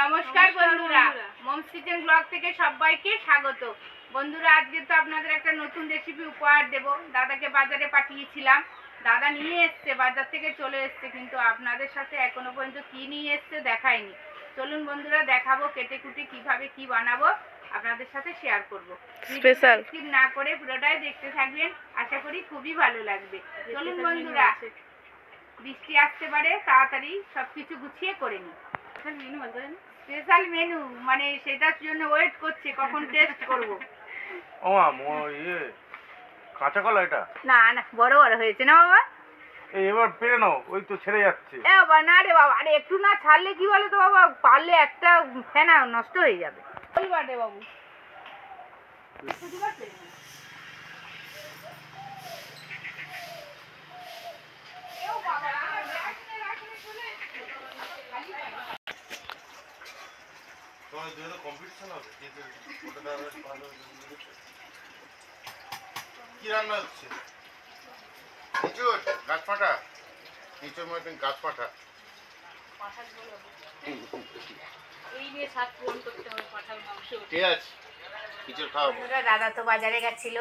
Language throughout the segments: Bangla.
নমস্কার বন্ধুরা, মমস কিচেন ব্লগ থেকে সবাইকে স্বাগত। বন্ধুরা, আজকে তো আপনাদের একটা নতুন রেসিপি উপহার দেব। দাদাকে বাজারে পাঠিয়েছিলাম, দাদা নিয়ে এসছে, বাজার থেকে চলে এসছে, কিন্তু আপনাদের সাথে এখনো পর্যন্ত কি নিয়ে এসছে দেখায়নি। চলুন বন্ধুরা, দেখাবো কেটে কুটে কিভাবে কি বানাবো, আপনাদের সাথে শেয়ার করব। স্পেশাল স্কিপ না করে পুরোটাই দেখতে থাকবেন, আশা করি খুবই ভালো লাগবে। চলুন বন্ধুরা, বৃষ্টি আসতে পারে, তাড়াতাড়ি সবকিছু গুছিয়ে করে নিই। স্পেশাল মেনু মানে সেটার জন্য ওয়েট করছে কখন টেস্ট করব। ও মা, ইয়ে কাঁচা কলা এটা? না না, বড় বড় হয়েছে না বাবা। এবার পেরে নাও, ওই তো ছেড়ে যাচ্ছে। এ বাবা, না রে বাবা, আরে একটু না ছাড়লে কি বলে তো বাবা, পারলে একটা ফেনা নষ্ট হয়ে যাবে। বলবা রে বাবু, কি রান্না হচ্ছে? নিচুর গাছ পাঠা, নিচুর মতন গাছ পাঠা। ঠিক আছে, নিচুর খাও। দাদা তো বাজারে গেছিল,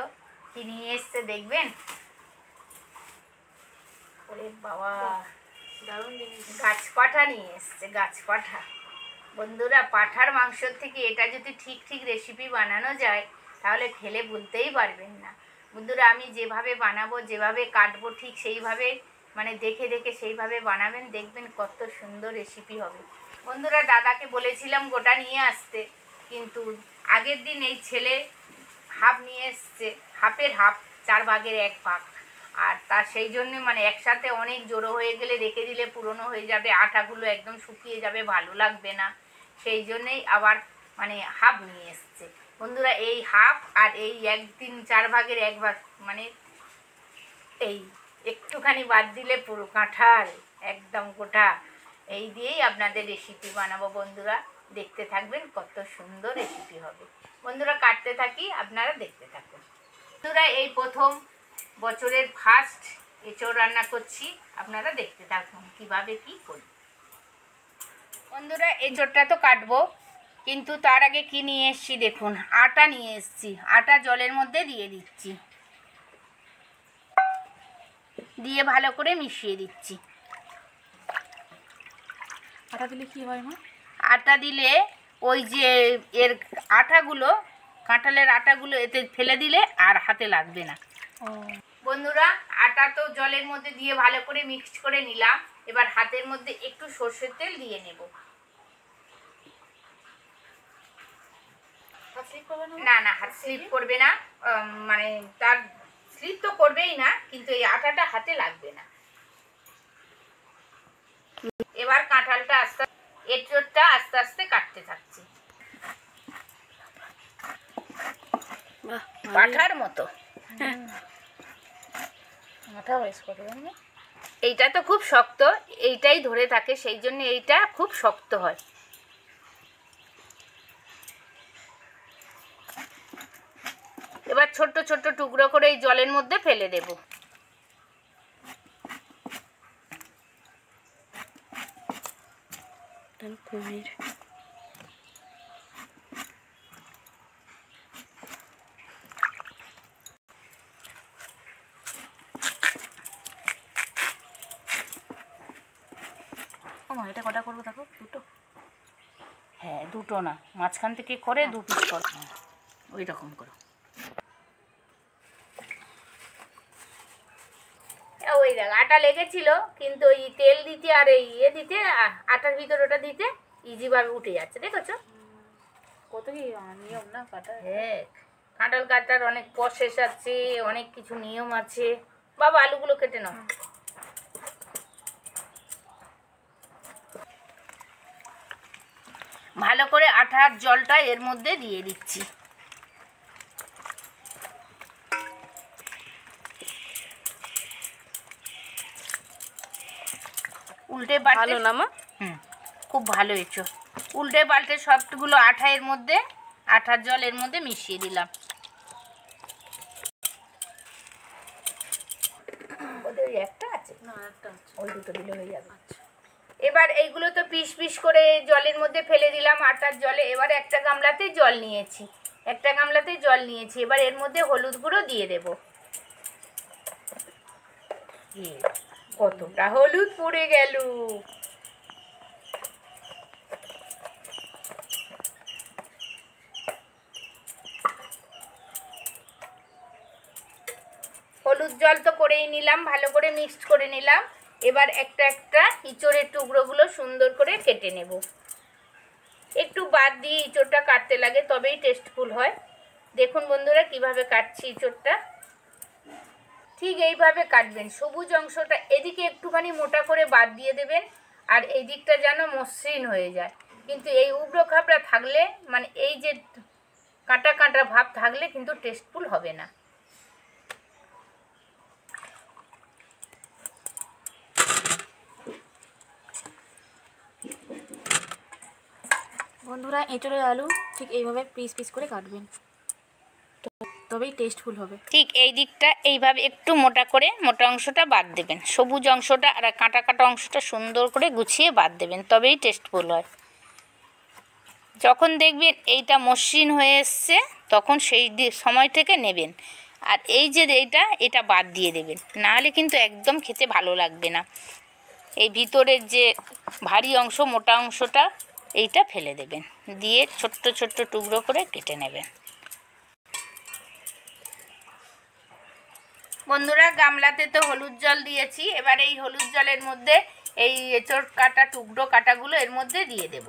কি নিয়ে এসছে দেখবেন। ওরে বাবা, দারুণ জিনিস, গাছ পাঠা নিয়ে এসছে, গাছ পাঠা। বন্ধুরা, পাঠার মাংসর থেকে এটা যদি ঠিক ঠিক রেসিপি বানানো যায় তাহলে খেলে বলতেই পারবেন না। বন্ধুরা, আমি যেভাবে বানাবো, যেভাবে কাটবো, ঠিক সেইভাবে মানে দেখে দেখে সেইভাবে বানাবেন, দেখবেন কত সুন্দর রেসিপি হবে। বন্ধুরা, দাদাকে বলেছিলাম গোটা নিয়ে আসতে, কিন্তু আগের দিন এই ছেলে হাফ নিয়ে এসছে, হাফের হাফ, 4 ভাগের 1 ভাগ। আর তা সেই জন্যে মানে একসাথে অনেক জড়ো হয়ে গেলে রেখে দিলে পুরনো হয়ে যাবে, আটাগুলো একদম শুকিয়ে যাবে, ভালো লাগবে না। সেই জন্যেই আবার মানে হাফ নিয়ে এসছে। বন্ধুরা, এই হাফ আর এই 4 ভাগের 1 ভাগ মানে এই একটুখানি বাদ দিলে পুরো কাঁঠাল একদম গোটা, এই দিয়েই আপনাদের রেসিপি বানাবো। বন্ধুরা, দেখতে থাকবেন, কত সুন্দর রেসিপি হবে। বন্ধুরা, কাটতে থাকি, আপনারা দেখতে থাকুন। বন্ধুরা, এই প্রথম বছরের ফার্স্ট এঁচোড় রান্না করছি, আপনারা দেখতে থাকুন কিভাবে কি করি। বন্ধুরা, এঁচোড়টা তো কাটবো, কিন্তু তার আগে কি নিয়ে এসছি দেখুন। আটা নিয়ে এসছি, আটা জলের মধ্যে দিয়ে দিচ্ছি, দিয়ে ভালো করে মিশিয়ে দিচ্ছি। আটা দিলে কি হয় মা? আটা দিলে ওই যে এর আটাগুলো, কাঁঠালের আটাগুলো এতে ফেলে দিলে আর হাতে লাগবে না। বন্ধুরা, আটা তো জলের মধ্যে দিয়ে ভালো করে মিক্সড করে নিলাম, এবার হাতের মধ্যে একটু সর্ষের তেল দিয়ে নেব। না না, হাত স্লিপ করবে না, মানে তার স্লিপ তো করবেই না, কিন্তু এই আটাটা হাতে লাগবে না। এবার কাঁঠালটা এঁচোড়টা আস্তে আস্তে কাটতে থাকছি, পাঠার মতো। এইটা তো খুব শক্ত, এইটাই ধরে থাকে, সেই জন্য এইটা খুব শক্ত হয়। এবার ছোট্ট ছোট্ট টুকরো করে এই জলের মধ্যে ফেলে দেব। কুমির এটা কটা করবো দেখো? দুটো? হ্যাঁ, দুটো না, মাঝখান থেকে করে 2 পিস করো, ওই রকম করো। ওই দেখ, আটা লেগেছিল, কিন্তু ওই তেল দিতে আর এই দিতে, আটার ভিতর ওটা দিতে ইজিভাবে উঠে যাচ্ছে, দেখেছো? কত কি নিয়ম না কাটা? হ্যাঁ, কাঁঠাল কাটার অনেক প্রসেস আছে, অনেক কিছু নিয়ম আছে। বাবা, আলুগুলো কেটে নাও। ভালো করে আটার জলটা এর মধ্যে দিয়ে দিচ্ছি। উল্টে পাল্টে, ভালো না মা? খুব ভালো হয়েছে। উল্টে পাল্টে সবগুলো আঠা এর মধ্যে, আঠার জল এর মধ্যে মিশিয়ে দিলাম। ওদের একটা আছে না, একটা আছে, ওই দুটো দিলে হয়ে যাবে। এবার এইগুলো তো পিস পিস করে জলের মধ্যে ফেলে দিলাম আটার জলে। এবার একটা গামলাতে জল নিয়েছি, এবার এর মধ্যে হলুদ গুঁড়ো দিয়ে দেব। কতটা হলুদ পড়ে গেল। হলুদ জল তো করেই নিলাম, ভালো করে মিক্সড করে নিলাম। এবার একটা একটা ইঁচড়ের টুকরোগুলো সুন্দর করে কেটে নেব। একটু বাদ দিয়ে ইঁচড়টা কাটতে লাগে, তবেই টেস্টফুল হয়। দেখুন বন্ধুরা কিভাবে কাটছি ইঁচড়টা, ঠিক এইভাবে কাটবেন। সবুজ অংশটা এদিকে একটুখানি মোটা করে বাদ দিয়ে দেবেন, আর এই দিকটা যেন মসৃণ হয়ে যায়। কিন্তু এই উবড়ো খাবড়া থাকলে, মানে এই যে কাঁটা কাঁটা ভাব থাকলে কিন্তু টেস্টফুল হবে না। বন্ধুরা এঁচড়ের আলু ঠিক এইভাবে পিস পিস করে কাটবেন, তবেই টেস্টফুল হবে। ঠিক এই দিকটা এইভাবে একটু মোটা করে মোটা অংশটা বাদ দেবেন, সবুজ অংশটা আর কাঁটা কাটা অংশটা সুন্দর করে গুছিয়ে বাদ দেবেন, তবেই টেস্টফুল হয়। যখন দেখবেন এইটা মসৃণ হয়ে এসছে তখন সেই সময় থেকে নেবেন, আর এই যে এটা বাদ দিয়ে দেবেন, নাহলে কিন্তু একদম খেতে ভালো লাগবে না। এই ভিতরের যে ভারী অংশ মোটা অংশটা এইটা ফেলে দেবেন, দিয়ে ছোট্ট ছোট্ট টুকরো করে কেটে নেবেন। বন্ধুরা গামলাতে তো হলুদ জল দিয়েছি, এবার এই হলুদ জলের মধ্যে এই এঁচড় কাটা টুকরো কাটাগুলো এর মধ্যে দিয়ে দেব।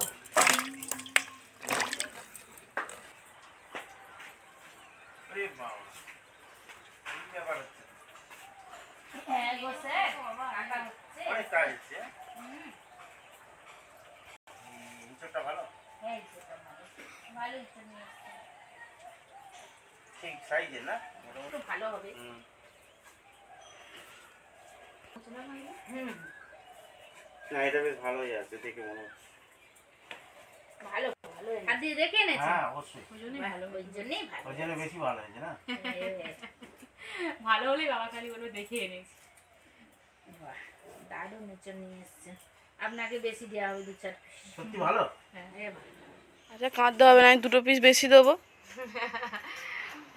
ভালো হবে। না এটা বেশ ভালোই আছে দেখে মনে হচ্ছে। ভালো ভালো আর দিয়ে দেখে এনেছি। হ্যাঁ অবশ্যই, ওই জন্যই ভালো। ওই জন্য বেশি ভালো হয়েছে না। ভালো হলেই বাবা খালি বলবে দেখে এনেছি। বাহ, দারুণ এঁচড় নিয়ে এসছে। আপনাকে বেশি দেওয়া হবে 2-4 পিস। সত্যি ভালো। হ্যাঁ ভালো। আচ্ছা কাঁদতে হবে না, আমি 2 পিস বেশি দেবো।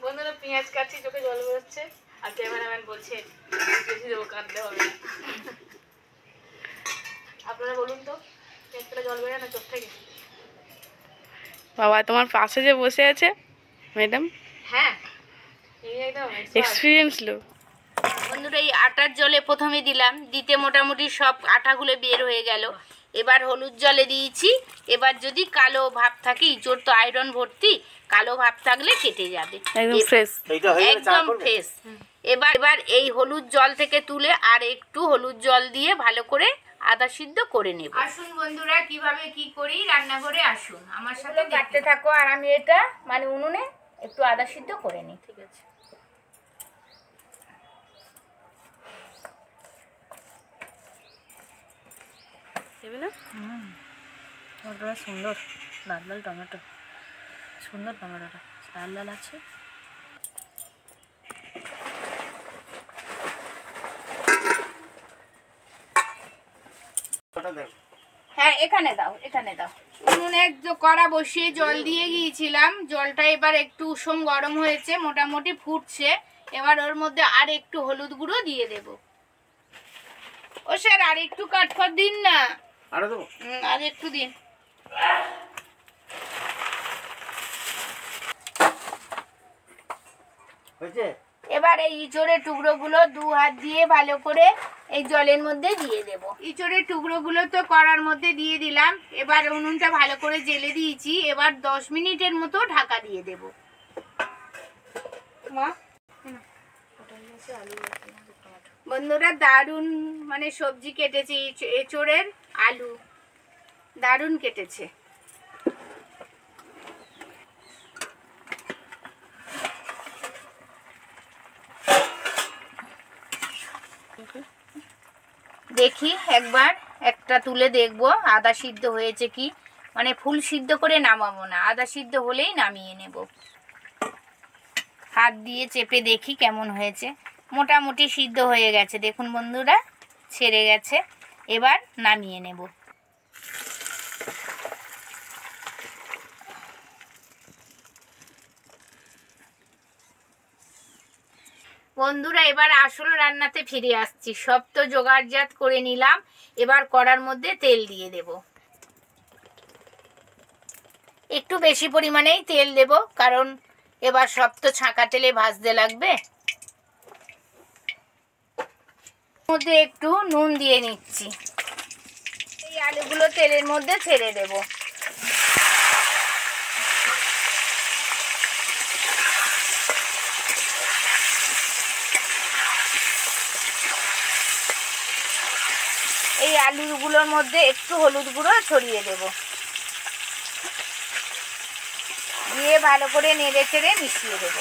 বন্ধুরা পেঁয়াজ কাটছি, চোখে জল বেরোচ্ছে, আর ক্যামেরাম্যান বলছে বেশি দেবো, কাটতে হবে না। আপনারা বলুন তো, পেঁয়াজ কাটা জল বেরোয় না চোখ থেকে? বাবা তোমার পাশে যে বসে আছে ম্যাডাম, হ্যাঁ, এই একদম এক্সপিরিয়েন্স লোক। বন্ধুরা এই আটার জলে প্রথমে দিলাম, দিতে মোটামুটি সব আটাগুলো বের হয়ে গেল। এবার হলুদ জলে দিয়েছি। এবার যদি কালো ভাব থাকে, ইঁচড় তো আয়রন ভর্তি, কালো ভাব থাকলে কেটে যাবে, একদম ফ্রেশ। এইটা হয়ে গেলে চা একদম করবে? ফ্রেশ। এবার এই হলুদ জল থেকে তুলে আর একটু হলুদ জল দিয়ে ভালো করে আদা সিদ্ধ করে নেব। আসুন বন্ধুরা কিভাবে কি করি রান্নাঘরে আসুন, আমার সাথে কাটতে থাকো, আর আমি এটা মানে উনুনে একটু আদা সিদ্ধ করে নিই। ঠিক আছে। দেবে না? টমেটোটা সুন্দর, লাল লাল টমেটো, সুন্দর টমেটোটা লাল লাল আছে। ওটা দেখো। হ্যাঁ এখানে দাও, এখানে দাও। উনুনে কড়া বসিয়ে জল দিয়ে গিয়েছিলাম, জলটা এবার একটু উষুম গরম হয়েছে, মোটামুটি ফুটছে। এবার ওর মধ্যে আর একটু হলুদ গুঁড়ো দিয়ে দেব। ও স্যার আর একটু কাঠখড় দিন না। আরো দেবো? আর একটু দিন। হয়েছে? এবার এই ইঁচড়ের টুকরোগুলো 2 হাত দিয়ে ভালো করে এই জলের মধ্যে দিয়ে দেব। ইঁচড়ের টুকরোগুলো তো কড়ার মধ্যে দিয়ে দিলাম। এবার উনুনটা ভালো করে জ্বেলে দিয়েছি। এবার 10 মিনিটের মতো ঢাকা দিয়ে দেব। মা বন্ধুরা দারুণ মানে সবজি কেটেছি, এঁচড়ের আলু দারুণ কেটেছে। দেখি একবার একটা তুলে দেখবো আদা সিদ্ধ হয়েছে কি, মানে ফুল সিদ্ধ করে নামাবো না, আদা সিদ্ধ হলেই নামিয়ে নেব। হাত দিয়ে চেপে দেখি কেমন হয়েছে। মোটামুটি সিদ্ধ হয়ে গেছে, দেখুন বন্ধুরা ছেড়ে গেছে। এবার নামিয়ে নেব। বন্ধুরা, এবার আসল রান্নাতে ফিরে আসছি। সব তো জোগাড়জাত করে নিলাম, এবার কড়ার মধ্যে তেল দিয়ে দেব। একটু বেশি পরিমাণেই তেল দেব, কারণ এবার সব তো ছাঁকা তেলে ভাজতে লাগবে। মধ্যে একটু নুন দিয়ে নিচ্ছি। এই আলুগুলো তেলের মধ্যে ছেড়ে দেব। এই আলুগুলোর মধ্যে একটু হলুদ গুঁড়ো ছড়িয়ে দেব, দিয়ে ভালো করে নেড়ে চেড়ে মিশিয়ে দেব।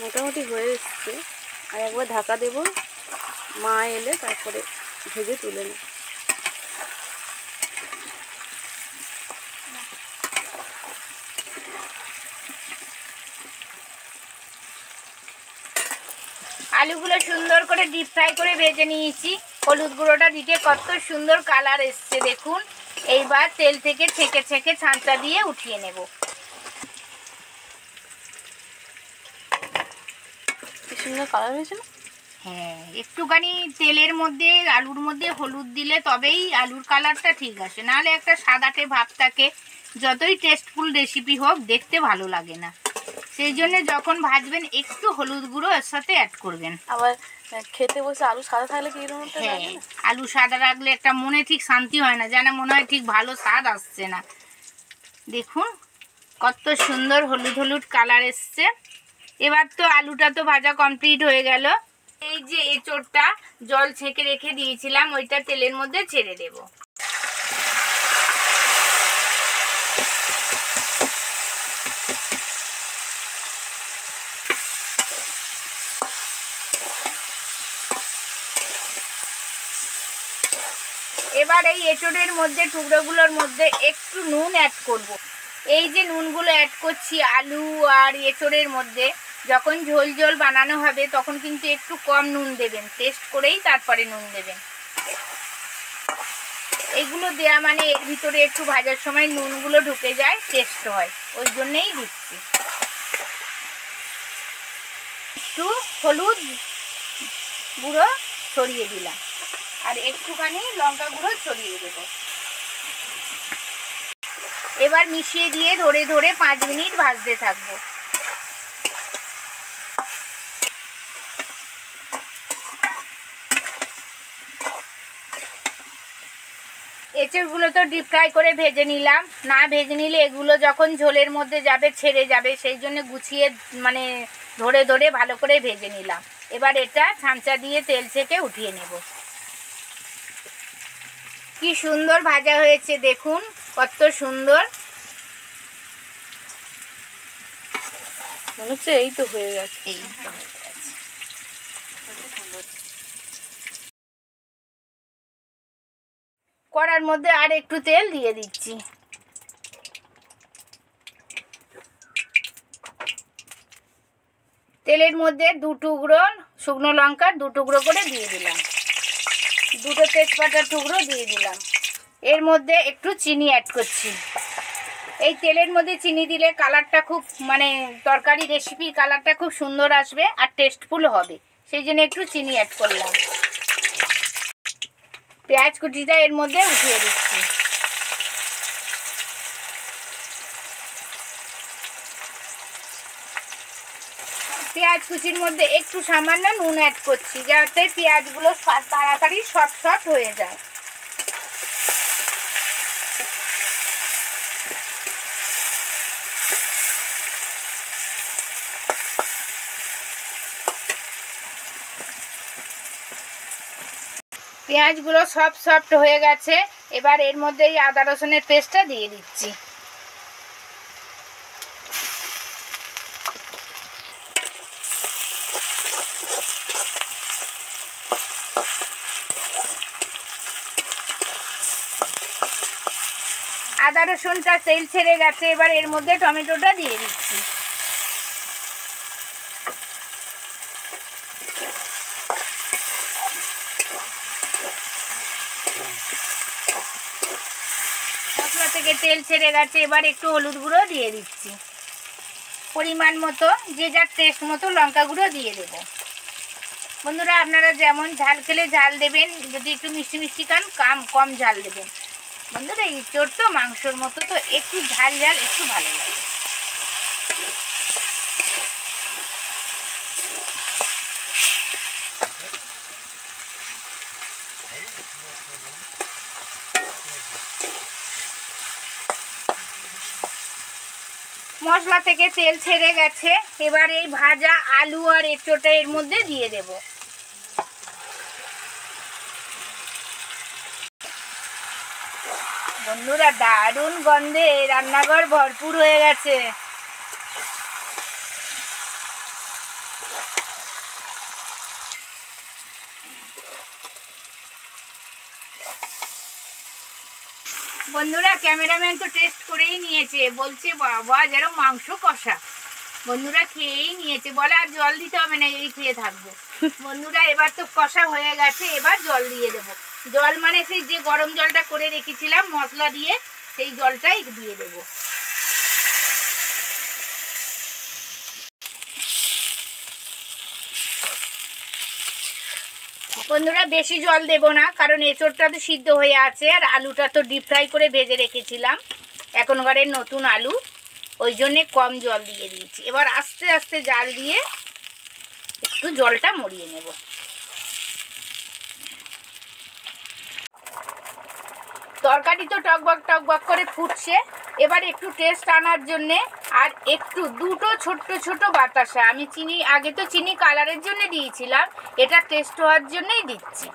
মোটামুটি হয়ে এসছে, আর একবার ঢাকা দেব, মা এলে তারপরে ভেজে তুলে নেব। আলুগুলো সুন্দর করে ডিপ ফ্রাই করে ভেজে নিয়েছি। হলুদ গুঁড়োটা দিতে কত সুন্দর কালার এসছে দেখুন। এইবার তেল থেকে ছেঁকে ছেঁকে ছাঁচা দিয়ে উঠিয়ে নেব। কি সুন্দর কালার হয়েছে না? হ্যাঁ, একটুখানি তেলের মধ্যে আলুর মধ্যে হলুদ দিলে তবেই আলুর কালারটা ঠিক আসে, নাহলে একটা সাদাটে ভাব থাকে। যতই টেস্টফুল রেসিপি হোক, দেখতে ভালো লাগে না। সেই জন্য যখন ভাজবেন একটু হলুদ গুঁড়ো এর সাথে অ্যাড করবেন। আবার খেতে বসে আলু সাদা থাকলে কি এরকম একটা হ্যাঁ, লাগে না? আলু সাদা রাখলে একটা মনে ঠিক শান্তি হয় না, যেন মনে হয় ঠিক ভালো স্বাদ আসছে না। দেখুন কত সুন্দর হলুদ হলুদ কালার এসছে। এবার তো আলুটা তো ভাজা কমপ্লিট হয়ে গেল। এই যে এঁচোড়টা জল ছেঁকে রেখে দিয়েছিলাম, ওইটা তেলের মধ্যে ছেড়ে দেব। এবার এই এঁচোড়ের মধ্যে টুকরোগুলোর মধ্যে একটু নুন অ্যাড করব। এই যে নুনগুলো অ্যাড করছি আলু আর এঁচোড়ের মধ্যে, যখন ঝোল ঝোল বানানো হবে তখন কিন্তু একটু কম নুন দেবেন, টেস্ট করেই তারপরে নুন দেবেন। এইগুলো দেয়া মানে এর ভিতরে একটু ভাজার সময় নুনগুলো ঢুকে যায়, টেস্ট হয়, ওই জন্যেই দিচ্ছি। একটু হলুদ গুঁড়ো ছড়িয়ে দিলাম, আর একটুখানি লঙ্কা গুঁড়ো ছড়িয়ে দেব। এবার মিশিয়ে দিয়ে ধরে ধরে 5 মিনিট ভাজতে থাকবো। এঁচড়গুলো তো ডিপ ফ্রাই করে ভেজে নিলাম। না ভেজে নিলে এগুলো যখন ঝোলের মধ্যে যাবে ছেড়ে যাবে, সেই জন্য গুছিয়ে মানে ধরে ধরে ভালো করে ভেজে নিলাম। এবার এটা ছাঁচা দিয়ে তেল ছেঁকে উঠিয়ে নেব। কি সুন্দর ভাজা হয়েছে দেখুন, কত সুন্দর। মনে হচ্ছে এই তো হয়ে গেছে। এই কড়ার মধ্যে আর একটু তেল দিয়ে দিচ্ছি। তেলের মধ্যে 2 টুকরো শুকনো লঙ্কার 2 টুকরো করে দিয়ে দিলাম, 2টো তেজপাতার টুকরো দিয়ে দিলাম। এর মধ্যে একটু চিনি অ্যাড করছি। এই তেলের মধ্যে চিনি দিলে কালারটা খুব মানে তরকারি রেসিপির কালারটা খুব সুন্দর আসবে আর টেস্টফুল হবে, সেই জন্য একটু চিনি অ্যাড করলাম। পেঁয়াজ কুচিটা এর মধ্যে উঠিয়ে দিচ্ছি। পেঁয়াজ কুচির মধ্যে একটু সামান্য নুন অ্যাড করছি, যাতে পেঁয়াজগুলো তাড়াতাড়ি শর্ট শর্ট হয়ে যায়। পেঁয়াজগুলো সব সফট হয়ে গেছে। এবার এর মধ্যে এই আদা রসুনের পেস্টটা দিয়ে দিচ্ছি। আদা রসুনটা তেল ছেড়ে গেছে, এবার এর মধ্যে টমেটোটা দিয়ে দিচ্ছি। মশলা থেকে তেল ছেড়ে গেছে, এবার একটু হলুদ গুঁড়ো দিয়ে দিচ্ছি, পরিমাণ মতো যে যার টেস্ট মতো লঙ্কা গুঁড়ো দিয়ে দেব। বন্ধুরা আপনারা যেমন ঝাল খেলে ঝাল দেবেন, যদি একটু মিষ্টি মিষ্টি খান কম ঝাল দেবেন। বন্ধুরা ইঁচড় তো মাংসর মতো, তো একটু ঝাল ঝাল একটু ভালো লাগে। মশলা থেকে তেল ছেড়ে গেছে, এবার এই ভাজা আলু আর এঁচোড়টা এর মধ্যে দিয়ে দেব। বন্ধুরা দারুণ গন্ধে রান্নাঘর ভরপুর হয়ে গেছে। বন্ধুরা ক্যামেরাম্যান তো টেস্ট করেই নিয়েছে, বলছে বাবা যেন মাংস কষা। বন্ধুরা খেয়েই নিয়েছে, বলে আর জল দিতে হবে না, এই খেয়ে থাকবো। বন্ধুরা এবার তো কষা হয়ে গেছে, এবার জল দিয়ে দেবো। জল মানে সেই যে গরম জলটা করে রেখেছিলাম মশলা দিয়ে, সেই জলটাই দিয়ে দেবো। বন্ধুরা বেশি জল দেব না, কারণ এঁচোড়টা তো সিদ্ধ হয়ে আছে আর আলুটা তো ডিপ ফ্রাই করে ভেজে রেখেছিলাম এখনকারের নতুন আলু, ওই জন্যে কম জল দিয়ে দিয়েছি। এবার আস্তে আস্তে জাল দিয়ে একটু জলটা মরিয়ে নেব। তরকারি তো টকবক টকবক করে ফুটছে, এবার একটু টেস্ট আনার জন্যে আর একটু দুটো ছোট্ট ছোট বাতাসা, আমি চিনি আগে তো চিনি কালারের জন্য দিয়েছিলাম, এটা টেস্ট হওয়ার জন্যই দিচ্ছি।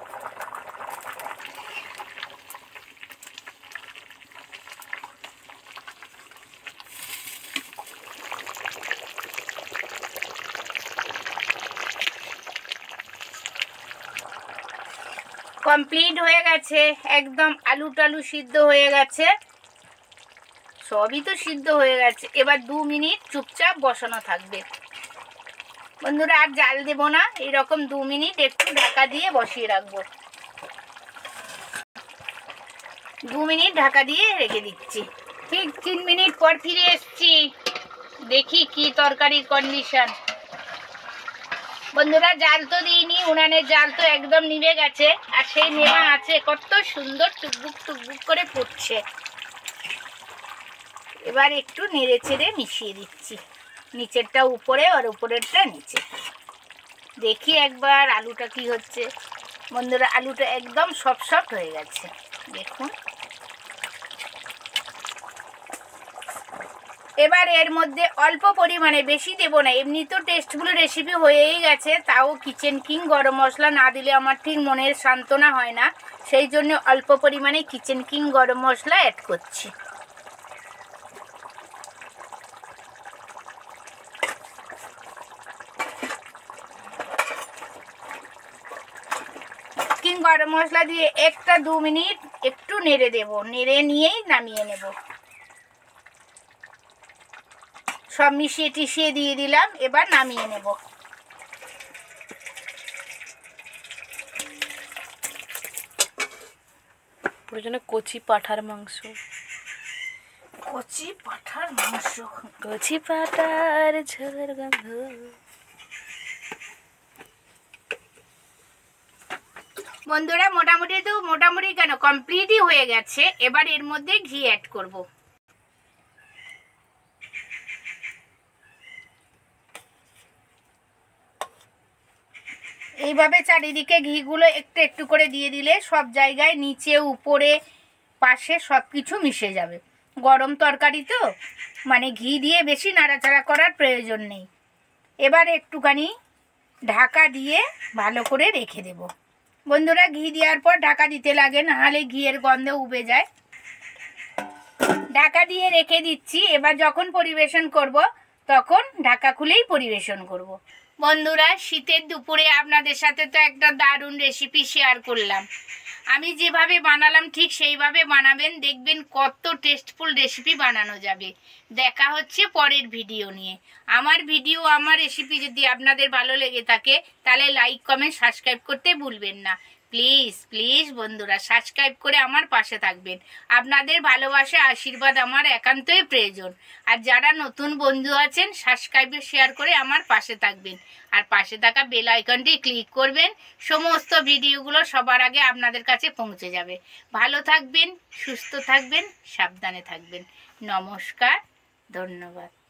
কমপ্লিট হয়ে গেছে, একদম আলু টালু সিদ্ধ হয়ে গেছে, সবই তো সিদ্ধ হয়ে গেছে। এবার 2 মিনিট চুপচাপ বসানো থাকবে। বন্ধুরা আর জাল দেব না, এইরকম 2 মিনিট একটু ঢাকা দিয়ে বসিয়ে রাখবো। 2 মিনিট ঢাকা দিয়ে রেখে দিচ্ছি। ঠিক 3 মিনিট পর ফিরে এসছি, দেখি কি তরকারির কন্ডিশন। বন্ধুরা জাল তো দিইনি, উনানের জাল তো একদম নিভে গেছে, আর সেই নেওয়া আছে, কত সুন্দর টুকবুক টুকবুক করে ফুটছে। এবার একটু নেড়ে ছেড়ে মিশিয়ে দিচ্ছি, নিচেরটা উপরে আর উপরেরটা নিচে। দেখি একবার আলুটা কি হচ্ছে। বন্ধুরা আলুটা একদম সফট হয়ে গেছে, দেখুন। এবার এর মধ্যে অল্প পরিমাণে, বেশি দেব না, এমনি তো টেস্টফুল রেসিপি হয়েই গেছে, তাও কিচেন কিং গরম মশলা না দিলে আমার ঠিক মনের সান্ত্বনা হয় না, সেই জন্য অল্প পরিমাণে কিচেন কিং গরম মশলা অ্যাড করছি। কিং গরম মশলা দিয়ে 1-2 মিনিট একটু নেড়ে দেব, নেড়ে নিয়েই নামিয়ে নেব। সব মিশিয়ে টিশিয়ে দিয়ে দিলাম, এবার নামিয়ে নেব। প্রয়োজনে কচি পাঁঠার মাংস, কচি পাঁঠার মাংস, কচি পাঁঠার ঝোলের গন্ধ। বন্ধুরা মোটামুটি কেন কমপ্লিটই হয়ে গেছে। এবার এর মধ্যে ঘি অ্যাড করব। এইভাবে চারিদিকে ঘিগুলো একটু একটু করে দিয়ে দিলে সব জায়গায় নিচে উপরে পাশে সব কিছু মিশে যাবে। গরম তরকারি তো, মানে ঘি দিয়ে বেশি নাড়াচাড়া করার প্রয়োজন নেই। এবার একটুখানি ঢাকা দিয়ে ভালো করে রেখে দেব। বন্ধুরা ঘি দেওয়ার পর ঢাকা দিতে লাগে, নাহলে ঘিয়ের গন্ধ উবে যায়। ঢাকা দিয়ে রেখে দিচ্ছি। এবার যখন পরিবেশন করব তখন ঢাকা খুলেই পরিবেশন করব। বন্ধুরা শীতের দুপুরে আপনাদের সাথে তো একটা দারুণ রেসিপি শেয়ার করলাম। আমি যেভাবে বানালাম ঠিক সেইভাবে বানাবেন, দেখবেন কত টেস্টফুল রেসিপি বানানো যাবে। দেখা হচ্ছে পরের ভিডিও নিয়ে। আমার ভিডিও, আমার রেসিপি যদি আপনাদের ভালো লেগে থাকে তাহলে লাইক, কমেন্ট, সাবস্ক্রাইব করতে ভুলবেন না। প্লিজ প্লিজ বন্ধুরা সাবস্ক্রাইব করে আমার পাশে থাকবেন। আপনাদের ভালোবাসা আশীর্বাদ আমার একান্তই প্রয়োজন। আর যারা নতুন বন্ধু আছেন সাবস্ক্রাইবে শেয়ার করে আমার পাশে থাকবেন। আর পাশে থাকা বেল আইকনটি ক্লিক করবেন, সমস্ত ভিডিওগুলো সবার আগে আপনাদের কাছে পৌঁছে যাবে। ভালো থাকবেন, সুস্থ থাকবেন, সাবধানে থাকবেন। নমস্কার, ধন্যবাদ।